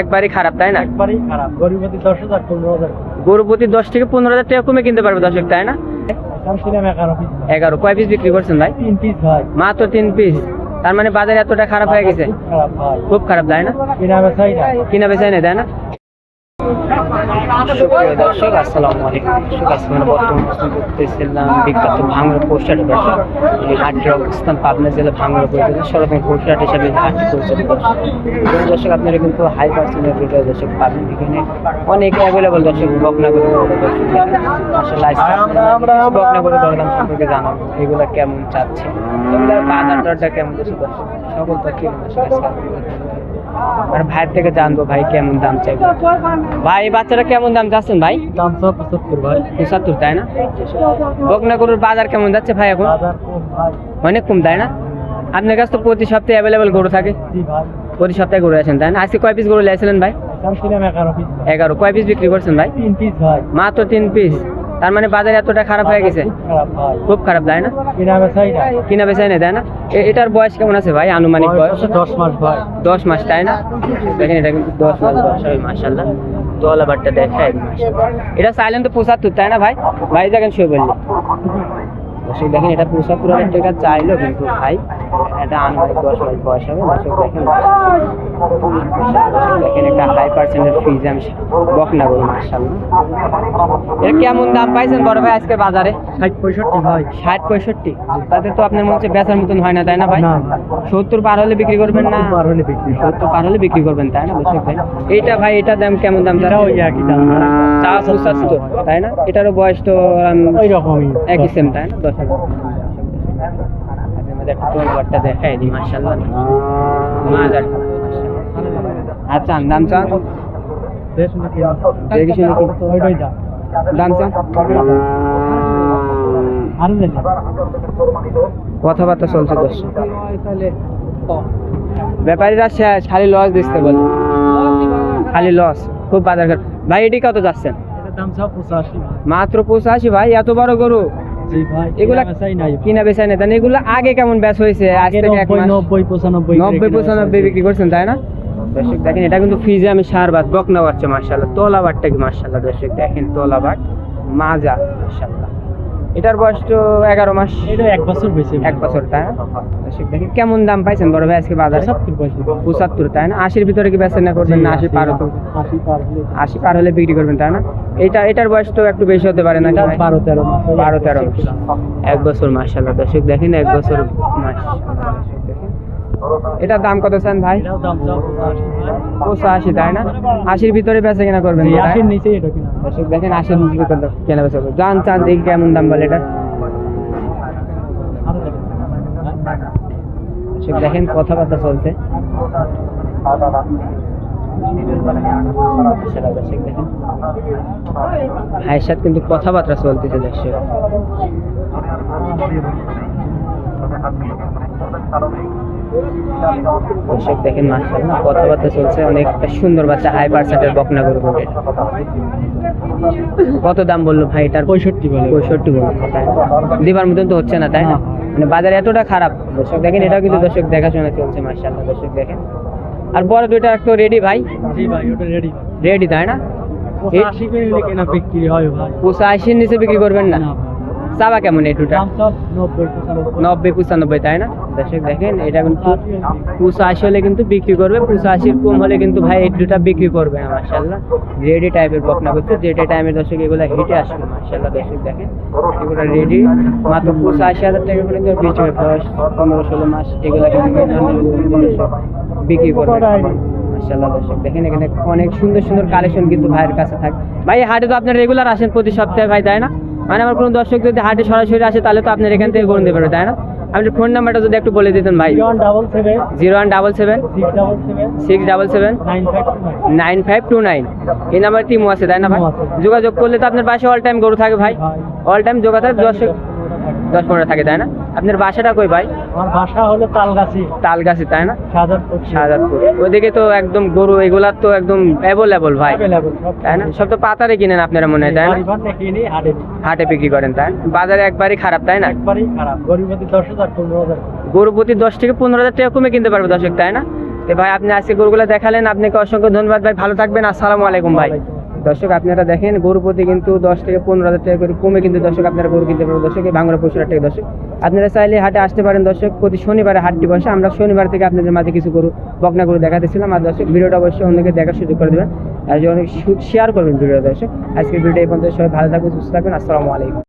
একবারই খারাপ তাই না? একবারই খারাপ। গরু প্রতি 10,000 15,000। গরু প্রতি 10 থেকে 15,000 টাকা কমে কিনতে পারবে দর্শক তাই না? দাম ছিলাম 11 পিস। 11 কয় পিস বিক্রি করছেন ভাই? 3 পিস ভাই। মাত্র 3 পিস। তার মানে বাজার এতটা খারাপ হয়ে গেছে? খুব খারাপ ভাই। খুব খারাপ তাই না? কিনা বেচাই না। কিনা বেচাই না তাই না? সুপ্রিয় দর্শক আসসালামু আলাইকুম। বর্তমানে অবস্থান করতেছিলাম বিখ্যাত ভাঙড়া পোস্টারে দর্শক। এই হাটটির অবস্থান পাবনা জেলা ভাঙড়া উপজেলা সরকারি পোস্টার হিসাবে হাটটি পরিচালিত দর্শক। আপনারা কিন্তু হাই পার্সেন্টের ভিডিও দর্শক পাবেন এখানে অনেক অ্যাভেলেবল দর্শক বকনাগর দর্শক আসলে আমরা বকনাগর দরদাম সম্পর্কে জানাবো এগুলা কেমন চাচ্ছে এগুলার বাজার দরটা কেমন দর্শক সকল তথ্য আর ভাইয়ের থেকে জানবো ভাই কেমন দাম চাইবে। ভাই এই বাচ্চাটা কেমন দাম চাচ্ছেন ভাই? দাম 75 ভাই। 75 তাই না? বকনাগরুর বাজার কেমন যাচ্ছে ভাই এখন? বাজার কম ভাই। অনেক কম তাই না? আপনার কাছে তো প্রতি সপ্তাহে অ্যাভেলেবেল গরু থাকে? জি ভাই। প্রতি সপ্তাহে গরু আছেন তাই না? আজকে কয় পিস গরু লাইছিলেন ভাই? দাম ছিলাম 11 পিস। 11 কয় পিস বিক্রি করছেন ভাই? 3 পিস ভাই। মাত্র 3 পিস। তার মানে বাজার এতটা খারাপ হয়ে গেছে? খুব খারাপ ভাই। খুব খারাপ তাই না? কিনা বেচাই না। কিনা বেচাই না তাই না? এটার বয়স কেমন আছে ভাই আনুমানিক বয়স? 10 মাস ভাই। 10 মাস তাই না? দেখেন এটা কিন্তু 10 মাস বয়স হবে মাশাআল্লাহ। তোলা বাটটা দেখায় এটা চাইলেন তো 75 তাই না ভাই? ভাই দেখেন শুয়ে বললি দর্শক দেখেন এটা 75,000 টাকা চাইলো কিন্তু ভাই এটা আনুমানিক 10 মাস বয়স হবে দর্শক দেখেন। দেখেন একটা হাই পার্সেন্টের ফিজ আমি বকনা বলি মাশাআল্লাহ। এর কেমন দাম পাইছেন বড় ভাই আজকে বাজারে? 60 65 ভাই। 60 65 তাতে তো আপনার মনে হচ্ছে বেচার মতন হয় না তাই না ভাই? না। 70 পার হলে বিক্রি করবেন না? 70 পার হলে বিক্রি। 70 পার হলে বিক্রি করবেন তাই না দর্শক ভাই? এইটা ভাই এটা দাম কেমন দাম? এটাও একই দাম। 75 তাই না? এটারও বয়স তো ওই রকমই। একই সেম তাই না দর্শক? একটা তোলবারটা দেখাই দিই মাশাআল্লাহ। মাজার আচ্ছা দাম চান দেখি শুনে কি ওইটাই দাম। দাম চান আর নেই। কথাবার্তা চলছে দর্শক। ব্যাপারীরা খালি লস দিচ্ছে বলে খালি লস খুব বাজার ঘাট। ভাই এটি কত যাচ্ছেন? এটার দাম 85 ভাই। মাত্র 85 ভাই এত বড় গরু? জি ভাই। এগুলা বেচাই নাই। কিনা বেচাই না তাই এগুলো আগে কেমন বেচ হয়েছে? আজ থেকে 90 95 90 বিক্রি করছেন তাই না দর্শক? দেখেন এটা কিন্তু ফ্রিজে আমি সার বাদ বকনা বাচ্চা মাশাআল্লাহ। তোলা বাটটা কি মাশাআল্লাহ দর্শক দেখেন তোলা বাট মাজা মাশাআল্লাহ। এটার বয়স তো 11 মাস। এটা 1 বছর বেশি। 1 বছর তাই না দর্শক দেখেন কেমন দাম পাইছেন বড় ভাই আজকে বাজারে? 75 তাই না? 80 ভিতরে কি বেচেন না করবেন না? 80 পার হতো 80 পার হলে বিক্রি করবেন তাই না? এটার বয়স তো একটু বেশি হতে পারে না? 12 13 মাস। 12 13 মাস 1 বছর মাশাআল্লাহ দর্শক দেখেন 1 বছর মাস। এটার দাম কত চান ভাই? এটাও দাম 85 তাই না? 80 ভিতরে বেচা কেনা করবেন? 80 নিচে এটা কিনা। দর্শক দেখেন 80 ভিতরে কেনা বেচা করবেন। জান চান দেখি কেমন দাম বলে এটা দর্শক দেখেন কথাবার্তা চলছে। ভাইয়ের সাথে কিন্তু কথাবার্তা চলতেছে দর্শক। দর্শক দেখেন মাশাআল্লাহ কথাবার্তা চলছে। অনেকটা সুন্দর বাচ্চা হাই পার্সেন্টের বকনা গরু। কত দাম বললো ভাই এটার? 65 বলে। 65 বললো তাই না? দিবার মতন তো হচ্ছে না তাই না? মানে বাজার এতটা খারাপ দর্শক দেখেন। এটাও কিন্তু দর্শক দেখাশোনা চলছে মাশাআল্লাহ দর্শক দেখেন। আর বড় দুইটা তো রেডি ভাই? জি ভাই ওটা রেডি। রেডি তাই না? 85 করে কিনা বিক্রি হয় ভাই। 85 নিচে বিক্রি করবেন না? চাবা কেমন এই দুটা? দাম সব 90 95 তাই না দর্শক দেখেন? এটা কিন্তু 85 হলে কিন্তু বিক্রি করবে। 85 কম হলে কিন্তু ভাই এই দুটা বিক্রি করবে না মাশাআল্লাহ। রেডি টাইপের বকনা করছে যেটা টাইমের দর্শক এগুলা হিটে আসবে মাশাআল্লাহ দর্শক দেখেন। এগুলা রেডি মাত্র 85,000 টাকা করে কিন্তু বিক্রি হবে। বয়স 15-16 মাস এগুলা কিন্তু বিক্রি করবে মাশাআল্লাহ দর্শক দেখেন। এখানে অনেক সুন্দর সুন্দর কালেকশন কিন্তু ভাইয়ের কাছে থাকে। ভাই হাটে তো আপনার রেগুলার আসেন প্রতি সপ্তাহে ভাই তাই না? মানে আমার কোনো দর্শক যদি হাটে সরাসরি আসে তাহলে তো আপনার এখান থেকে গরু নিতে পারবে তাই না? আপনি ফোন নাম্বারটা যদি একটু বলে দিতেন ভাই। 0177 677 9529 এই নাম্বার টিমও আছে তাই না ভাই? যোগাযোগ করলে তো আপনার বাসায় অল টাইম গরু থাকে ভাই? অল টাইম যোগাযোগ 10-15 থাকে তাই না? আপনার বাসাটা কই ভাই? আমার বাসা হলো তালগাছি তাই না? শাহজাদপুর। ওইদিকে তো একদম গরু এগুলা তো একদম অ্যাভেলেবল ভাই তাই না? সব তো পাতারে কিনেন আপনারা মনে হয় তাই না? হাটে বিক্রি করেন তাই না? বাজারে একবারই খারাপ তাই না? একবারই খারাপ। গরু প্রতি 10,000 15,000। গরু প্রতি 10 থেকে 15,000 টাকা কমে কিনতে পারবে দর্শক তাই না? তো ভাই আপনি আজকে গরুগুলো দেখালেন, আপনাকে অসংখ্য ধন্যবাদ ভাই, ভালো থাকবেন, আসসালামু আলাইকুম ভাই। দর্শক আপনারা দেখেন গরু প্রতি কিন্তু 10 থেকে 15,000 টাকা করে কমে কিন্তু দর্শক আপনারা গরু কিনতে পারবেন দর্শক, এই ভাঙ্গুড়া পশুহাট থেকে দর্শক। আপনারা চাইলে হাটে আসতে পারেন দর্শক, প্রতি শনিবারে হাটটি বসে। আমরা শনিবার থেকে আপনাদের মাঝে কিছু গরু বকনা গরু দেখাতেছিলাম। আর দর্শক ভিডিওটা অবশ্যই অন্যকে দেখার সুযোগ করে দেবেন, আর অনেক শেয়ার করবেন ভিডিওটা দর্শক। আজকের ভিডিও এই পর্যন্ত, সবাই ভালো থাকবেন, সুস্থ থাকবেন, আসসালামু আলাইকুম।